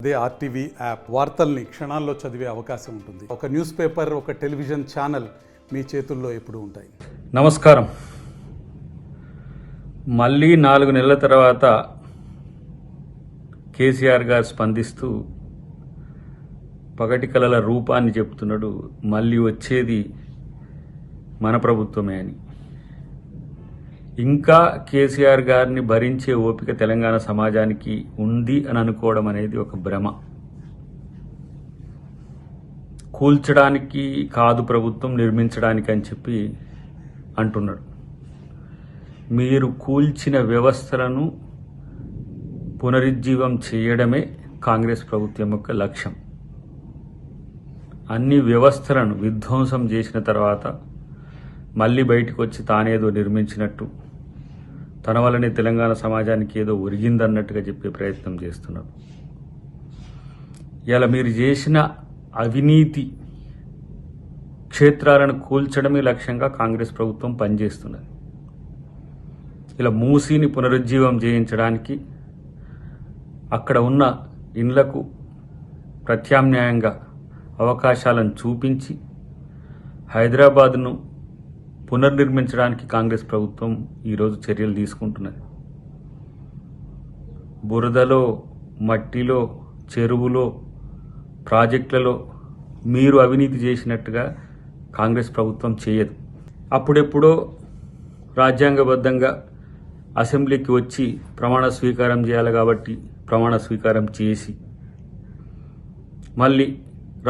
అదే RTV app వార్తల్ని క్షణాల్లో చదివే అవకాశం ఉంటుంది. ఒక న్యూస్ పేపర్, ఒక టెలివిజన్ ఛానల్ మీ చేతుల్లో ఎప్పుడూ ఉంటాయి. నమస్కారం. మళ్ళీ 4 నెలల తర్వాత కేసీఆర్ గారు స్పందిస్తూ పగటి కలల రూపాన్ని చెప్తున్నాడు. మళ్ళీ వచ్చేది మన ప్రభుత్వమే అని. ఇంకా కేసీఆర్ గారిని భరించే ఓపిక తెలంగాణ సమాజానికి ఉంది అని అనుకోవడం అనేది ఒక భ్రమ. కూల్చడానికి కాదు ప్రభుత్వం, నిర్మించడానికి అని చెప్పి అంటున్నాడు. మీరు కూల్చిన వ్యవస్థలను పునరుజ్జీవం చేయడమే కాంగ్రెస్ ప్రభుత్వం యొక్క లక్ష్యం. అన్ని వ్యవస్థలను విధ్వంసం చేసిన తర్వాత మళ్ళీ బయటకు వచ్చి తానేదో నిర్మించినట్టు, తన వల్లనే తెలంగాణ సమాజానికి ఏదో ఒరిగిందన్నట్టుగా చెప్పే ప్రయత్నం చేస్తున్నారు. ఇలా మీరు చేసిన అవినీతి క్షేత్రాలను కూల్చడమే లక్ష్యంగా కాంగ్రెస్ ప్రభుత్వం పనిచేస్తున్నది. ఇలా మూసీని పునరుజ్జీవం చేయించడానికి అక్కడ ఉన్న ఇండ్లకు ప్రత్యామ్నాయంగా అవకాశాలను చూపించి హైదరాబాద్ను పునర్నిర్మించడానికి కాంగ్రెస్ ప్రభుత్వం ఈరోజు చర్యలు తీసుకుంటున్నది. బురదలో, మట్టిలో, చెరువులో, ప్రాజెక్టులలో మీరు అవినీతి చేసినట్టుగా కాంగ్రెస్ ప్రభుత్వం చేయదు. అప్పుడెప్పుడో రాజ్యాంగబద్ధంగా అసెంబ్లీకి వచ్చి ప్రమాణ స్వీకారం చేయాలి కాబట్టి ప్రమాణ స్వీకారం చేసి, మళ్ళీ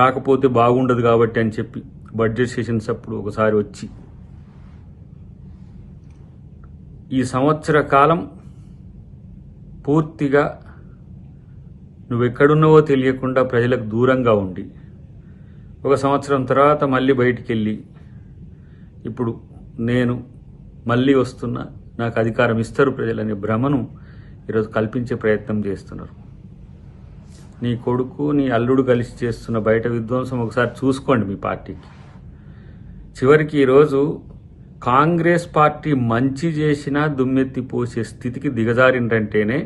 రాకపోతే బాగుండదు కాబట్టి అని చెప్పి బడ్జెట్ సెషన్స్ అప్పుడు ఒకసారి వచ్చి ఈ సంవత్సర కాలం పూర్తిగా నువ్వెక్కడున్నావో తెలియకుండా ప్రజలకు దూరంగా ఉండి, ఒక సంవత్సరం తర్వాత మళ్ళీ బయటికి వెళ్ళి ఇప్పుడు నేను మళ్ళీ వస్తున్నా, నాకు అధికారం ఇస్తారు ప్రజలనే భ్రమను ఈరోజు కల్పించే ప్రయత్నం చేస్తున్నారు. నీ కొడుకు, నీ అల్లుడు కలిసి చేస్తున్న బయట విధ్వంసం ఒకసారి చూసుకోండి మీ పార్టీకి. చివరికి ఈరోజు కాంగ్రెస్ పార్టీ మంచి చేసినా దుమ్మెత్తి పోసే స్థితికి దిగజారిందంటేనే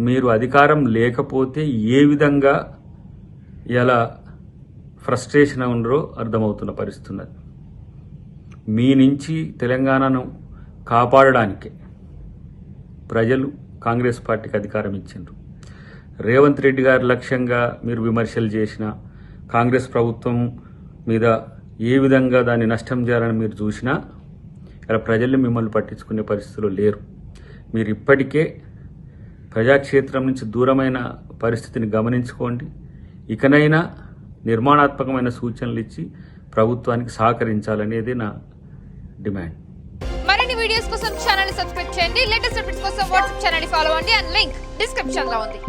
మీరు అధికారం లేకపోతే ఏ విధంగా ఎలా ఫ్రస్ట్రేషన్ ఉండరో అర్థమవుతున్న పరిస్థితి ఉన్నది. మీ నుంచి తెలంగాణను కాపాడడానికే ప్రజలు కాంగ్రెస్ పార్టీకి అధికారం ఇచ్చిండ్రు. రేవంత్ రెడ్డి గారి లక్ష్యంగా మీరు విమర్శలు చేసిన, కాంగ్రెస్ ప్రభుత్వం మీద ఏ విధంగా దాన్ని నష్టం చేయాలని మీరు చూసినా ఇలా ప్రజల్ని మిమ్మల్ని పట్టించుకునే పరిస్థితిలో లేరు. మీరు ఇప్పటికే ప్రజాక్షేత్రం నుంచి దూరమైన పరిస్థితిని గమనించుకోండి. ఇకనైనా నిర్మాణాత్మకమైన సూచనలు ఇచ్చి ప్రభుత్వానికి సహకరించాలనేది నా డిమాండ్. మరిన్ని వీడియోస్ కోసం ఛానల్ ని సబ్స్క్రైబ్ చేయండి. లేటెస్ట్ అప్డేట్స్ కోసం వాట్సాప్ ఛానల్ ని ఫాలో అవ్వండి. అండ్ లింక్ డిస్క్రిప్షన్ లో ఉంది.